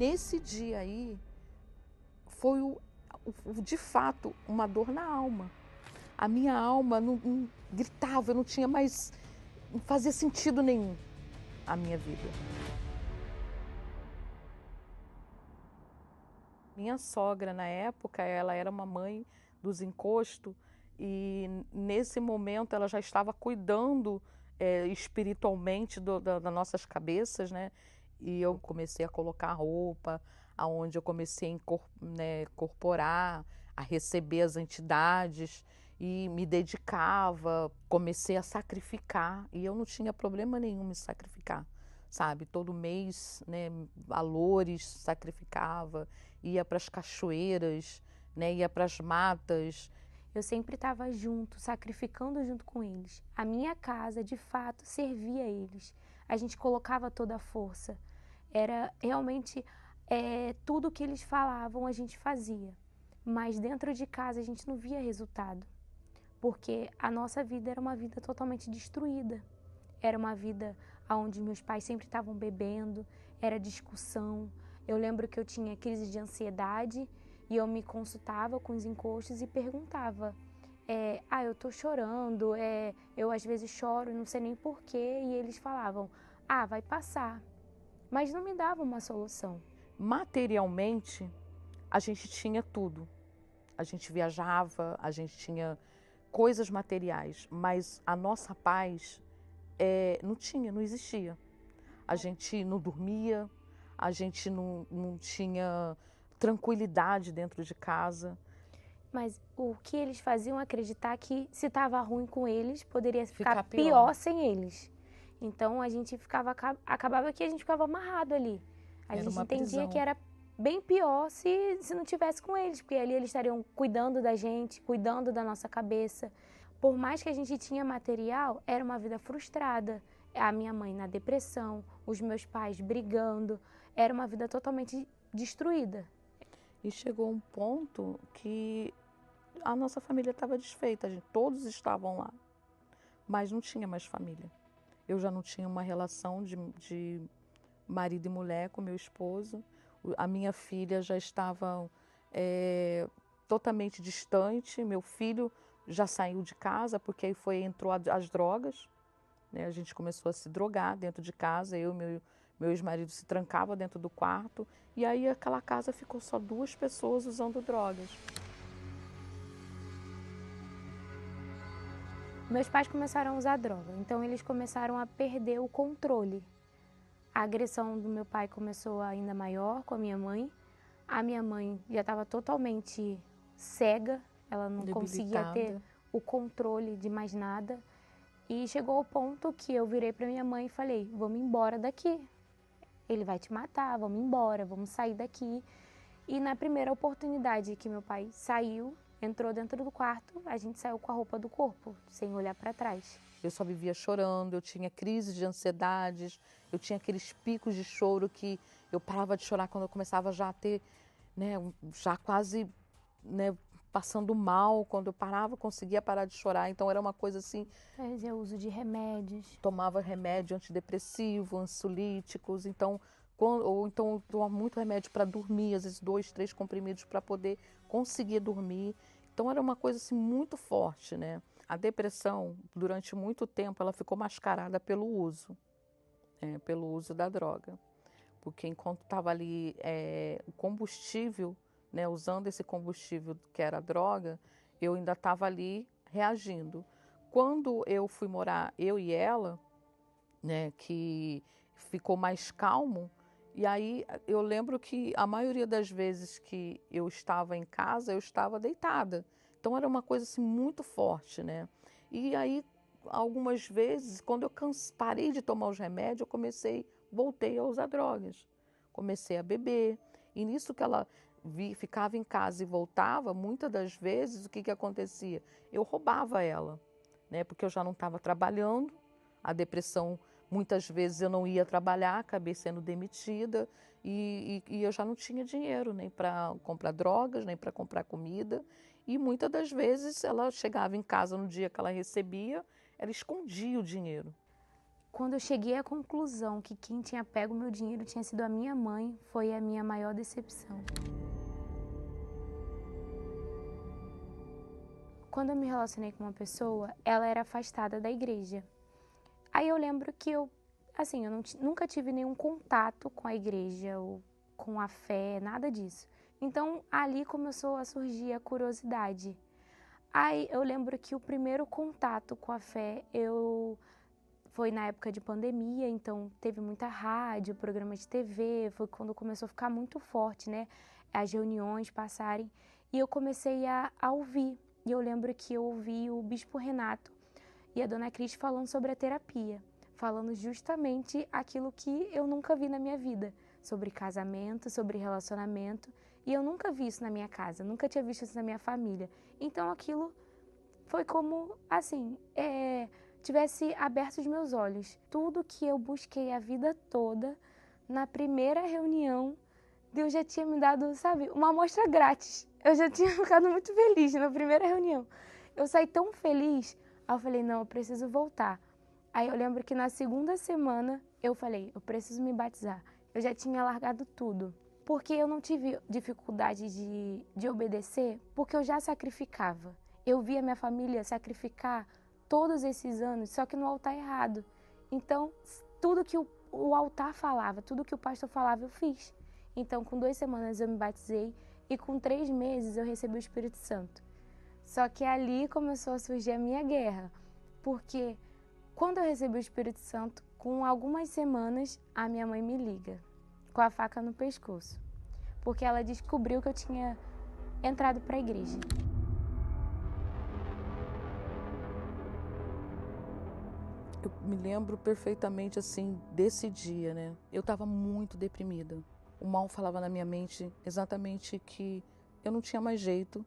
Nesse dia aí, foi de fato uma dor na alma. A minha alma não gritava, eu não tinha mais, não fazia sentido nenhum a minha vida. Minha sogra, na época, ela era uma mãe dos encostos e nesse momento ela já estava cuidando espiritualmente das nossas cabeças, né? E eu comecei a colocar roupa, aonde eu comecei a incorporar, a receber as entidades e me dedicava, comecei a sacrificar e eu não tinha problema nenhum em sacrificar, sabe? Todo mês, né, valores sacrificava, ia para as cachoeiras, né, ia para as matas. Eu sempre estava junto, sacrificando junto com eles. A minha casa, de fato, servia a eles. A gente colocava toda a força. Era realmente tudo que eles falavam a gente fazia. Mas dentro de casa a gente não via resultado. Porque a nossa vida era uma vida totalmente destruída. Era uma vida onde meus pais sempre estavam bebendo, era discussão. Eu lembro que eu tinha crise de ansiedade e eu me consultava com os encostos e perguntava: eu tô chorando, eu às vezes choro, não sei nem porquê, e eles falavam: vai passar. Mas não me davam uma solução. Materialmente, a gente tinha tudo. A gente viajava, a gente tinha coisas materiais, mas a nossa paz não existia. A gente não dormia, a gente não tinha tranquilidade dentro de casa. Mas o que eles faziam acreditar que se estava ruim com eles, poderia ficar pior. pior sem eles. Então a gente acabava que a gente ficava amarrado ali. A Era gente uma entendia prisão. que era bem pior se não tivesse com eles, porque ali eles estariam cuidando da gente, cuidando da nossa cabeça. Por mais que a gente tinha material, era uma vida frustrada. A minha mãe na depressão, os meus pais brigando, era uma vida totalmente destruída. E chegou um ponto que a nossa família estava desfeita, todos estavam lá, mas não tinha mais família. Eu já não tinha uma relação de marido e mulher com meu esposo. A minha filha já estava totalmente distante. Meu filho já saiu de casa porque aí entrou as drogas. Né? A gente começou a se drogar dentro de casa. Eu e meu ex-marido se trancava dentro do quarto e aí aquela casa ficou só 2 pessoas usando drogas. Meus pais começaram a usar droga, então eles começaram a perder o controle. A agressão do meu pai começou ainda maior com a minha mãe. A minha mãe já estava totalmente cega, ela não conseguia ter o controle de mais nada. E chegou ao ponto que eu virei para minha mãe e falei: vamos embora daqui. Ele vai te matar, vamos embora, vamos sair daqui. E na primeira oportunidade que meu pai saiu, entrou dentro do quarto, a gente saiu com a roupa do corpo, sem olhar para trás. Eu só vivia chorando, eu tinha crises de ansiedades, eu tinha aqueles picos de choro que eu parava de chorar quando eu começava já a ter, né, já quase, né, passando mal. Quando eu parava, eu conseguia parar de chorar. Então era uma coisa assim. Fazia uso de remédios. Tomava remédio antidepressivo, ansiolíticos, ou então tomava muito remédio para dormir, às vezes 2, 3 comprimidos para poder conseguir dormir. Então era uma coisa assim muito forte, né? A depressão, durante muito tempo, ela ficou mascarada pelo uso da droga. Porque enquanto estava ali o combustível, né, usando esse combustível que era a droga, eu ainda estava ali reagindo. Quando eu fui morar, eu e ela, né, que ficou mais calmo, e aí eu lembro que a maioria das vezes que eu estava em casa, eu estava deitada. Então era uma coisa assim muito forte, né? E aí algumas vezes, quando eu parei de tomar os remédios, voltei a usar drogas. Comecei a beber. E nisso que ela ficava em casa e voltava, muitas das vezes o que acontecia? Eu roubava ela, né? Porque eu já não estava trabalhando. A depressão, muitas vezes eu não ia trabalhar, acabei sendo demitida e eu já não tinha dinheiro nem para comprar drogas, nem para comprar comida. E muitas das vezes ela chegava em casa no dia que ela recebia, ela escondia o dinheiro. Quando eu cheguei à conclusão que quem tinha pego meu dinheiro tinha sido a minha mãe, foi a minha maior decepção. Quando eu me relacionei com uma pessoa, ela era afastada da igreja. Aí eu lembro que eu nunca tive nenhum contato com a igreja ou com a fé, nada disso. Então ali começou a surgir a curiosidade. Aí eu lembro que o primeiro contato com a fé foi na época de pandemia, então teve muita rádio, programa de TV, foi quando começou a ficar muito forte, né? As reuniões passarem, e eu comecei a ouvir. E eu lembro que eu ouvi o Bispo Renato e a Dona Cris falando sobre a terapia, falando justamente aquilo que eu nunca vi na minha vida, sobre casamento, sobre relacionamento, e eu nunca vi isso na minha casa, nunca tinha visto isso na minha família. Então aquilo foi como, assim, tivesse aberto os meus olhos. Tudo que eu busquei a vida toda, na primeira reunião, Deus já tinha me dado, sabe, uma amostra grátis. Eu já tinha ficado muito feliz na primeira reunião. Eu saí tão feliz, aí eu falei, não, eu preciso voltar. Aí eu lembro que na segunda semana eu falei, eu preciso me batizar. Eu já tinha largado tudo. Porque eu não tive dificuldade de obedecer, porque eu já sacrificava. Eu via minha família sacrificar todos esses anos, só que no altar errado. Então, tudo que o altar falava, tudo que o pastor falava, eu fiz. Então, com 2 semanas eu me batizei e com 3 meses eu recebi o Espírito Santo. Só que ali começou a surgir a minha guerra, porque quando eu recebi o Espírito Santo, com algumas semanas, a minha mãe me liga, com a faca no pescoço, porque ela descobriu que eu tinha entrado para a igreja. Eu me lembro perfeitamente, assim, desse dia, né? Eu estava muito deprimida. O mal falava na minha mente exatamente que eu não tinha mais jeito,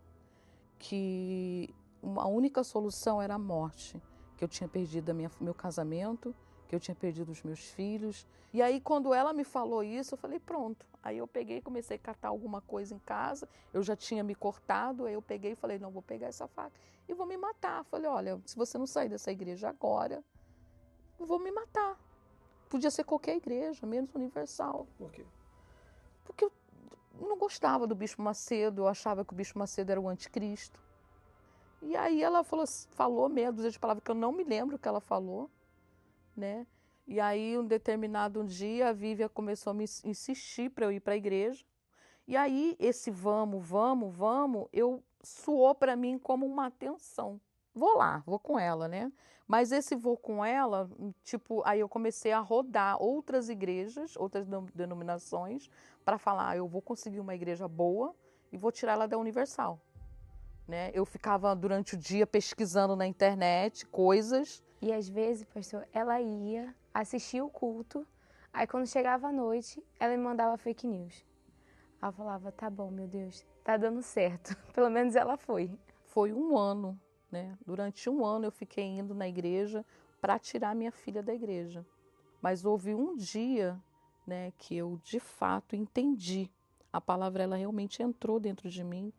que a única solução era a morte, que eu tinha perdido meu casamento, que eu tinha perdido os meus filhos. E aí, quando ela me falou isso, eu falei, pronto. Aí eu peguei e comecei a catar alguma coisa em casa, eu já tinha me cortado, aí eu peguei e falei, não, vou pegar essa faca e vou me matar. Falei, olha, se você não sair dessa igreja agora, eu vou me matar. Podia ser qualquer igreja, menos Universal. Por quê? Porque eu não gostava do Bispo Macedo, eu achava que o Bispo Macedo era o anticristo. E aí ela falou meia dúzia de palavras que eu não me lembro que ela falou, né? E aí, um determinado dia, a Vívia começou a me insistir para eu ir para a igreja. E aí, esse vamos, soou para mim como uma atenção. Vou lá, vou com ela, né? Mas esse vou com ela, tipo, aí eu comecei a rodar outras igrejas, outras denominações, para falar, eu vou conseguir uma igreja boa e vou tirar ela da Universal, né? Eu ficava durante o dia pesquisando na internet coisas. E às vezes, pastor, ela ia assistir o culto, aí quando chegava a noite, ela me mandava fake news. Ela falava, tá bom, meu Deus, tá dando certo. Pelo menos ela foi. Foi um ano, né? Durante um ano eu fiquei indo na igreja para tirar minha filha da igreja. Mas houve um dia, né, que eu de fato entendi. A palavra ela realmente entrou dentro de mim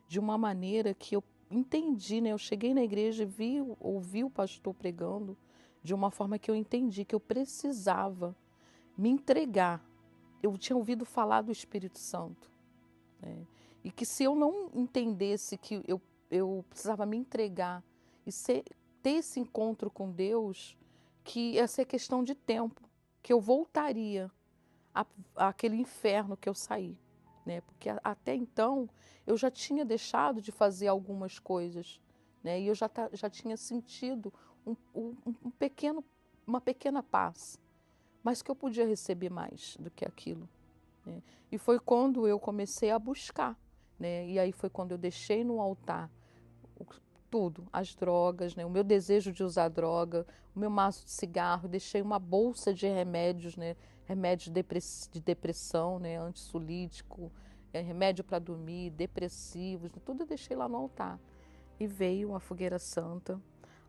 de uma maneira que eu entendi, né? Eu cheguei na igreja e ouvi o pastor pregando de uma forma que eu entendi que eu precisava me entregar. Eu tinha ouvido falar do Espírito Santo, né? E que se eu não entendesse que eu precisava me entregar e ter esse encontro com Deus, que ia ser questão de tempo, que eu voltaria àquele inferno que eu saí, né? Porque até então eu já tinha deixado de fazer algumas coisas, né? E eu já tinha sentido uma pequena paz, mas que eu podia receber mais do que aquilo, né? E foi quando eu comecei a buscar, né? E aí foi quando eu deixei no altar tudo, as drogas, né? O meu desejo de usar droga, o meu maço de cigarro, deixei uma bolsa de remédios, né? Remédios de depressão, né? Antissolítico, remédio para dormir, depressivos, tudo eu deixei lá no altar. E veio uma fogueira santa,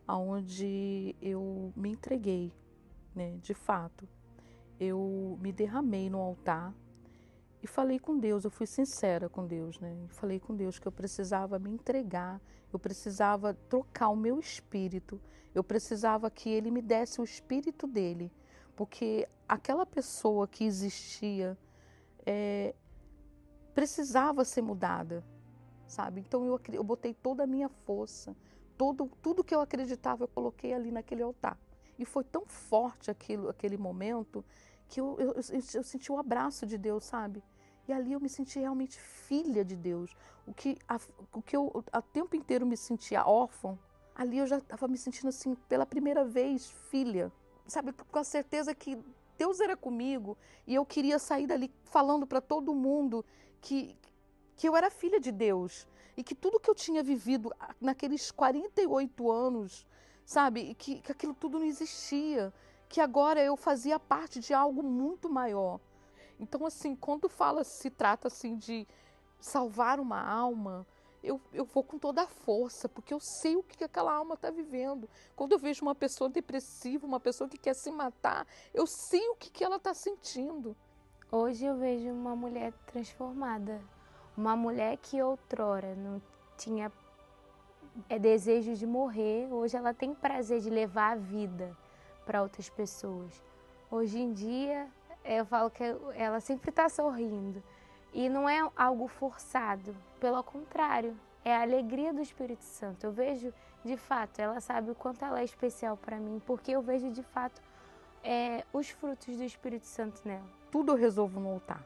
aonde eu me entreguei, né? De fato, eu me derramei no altar E falei com Deus, eu fui sincera com Deus, né? E falei com Deus que eu precisava me entregar, eu precisava trocar o meu espírito, eu precisava que Ele me desse o espírito dele, porque aquela pessoa que existia precisava ser mudada, sabe? Então eu botei toda a minha força, tudo que eu acreditava eu coloquei ali naquele altar. E foi tão forte aquele momento que eu senti o abraço de Deus, sabe? E ali eu me senti realmente filha de Deus. O que eu o tempo inteiro me sentia órfã, ali eu já estava me sentindo assim, pela primeira vez, filha. Sabe, com a certeza que Deus era comigo e eu queria sair dali falando para todo mundo que eu era filha de Deus e que tudo que eu tinha vivido naqueles 48 anos, sabe, que aquilo tudo não existia, que agora eu fazia parte de algo muito maior. Então, assim, quando se trata assim de salvar uma alma, eu vou com toda a força, porque eu sei o que aquela alma está vivendo. Quando eu vejo uma pessoa depressiva, uma pessoa que quer se matar, eu sei o que ela está sentindo. Hoje eu vejo uma mulher transformada, uma mulher que outrora não tinha desejo de morrer, hoje ela tem prazer de levar a vida para outras pessoas. Hoje em dia, eu falo que ela sempre está sorrindo. E não é algo forçado, pelo contrário, é a alegria do Espírito Santo. Eu vejo, de fato, ela sabe o quanto ela é especial para mim, porque eu vejo, de fato, os frutos do Espírito Santo nela. Tudo eu resolvo no altar,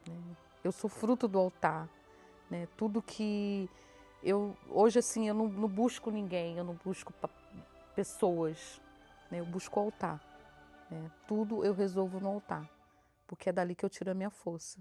né? Eu sou fruto do altar, né? Tudo que hoje assim, eu não busco ninguém, eu não busco pessoas, né? Eu busco o altar, né? Tudo eu resolvo no altar, porque é dali que eu tiro a minha força.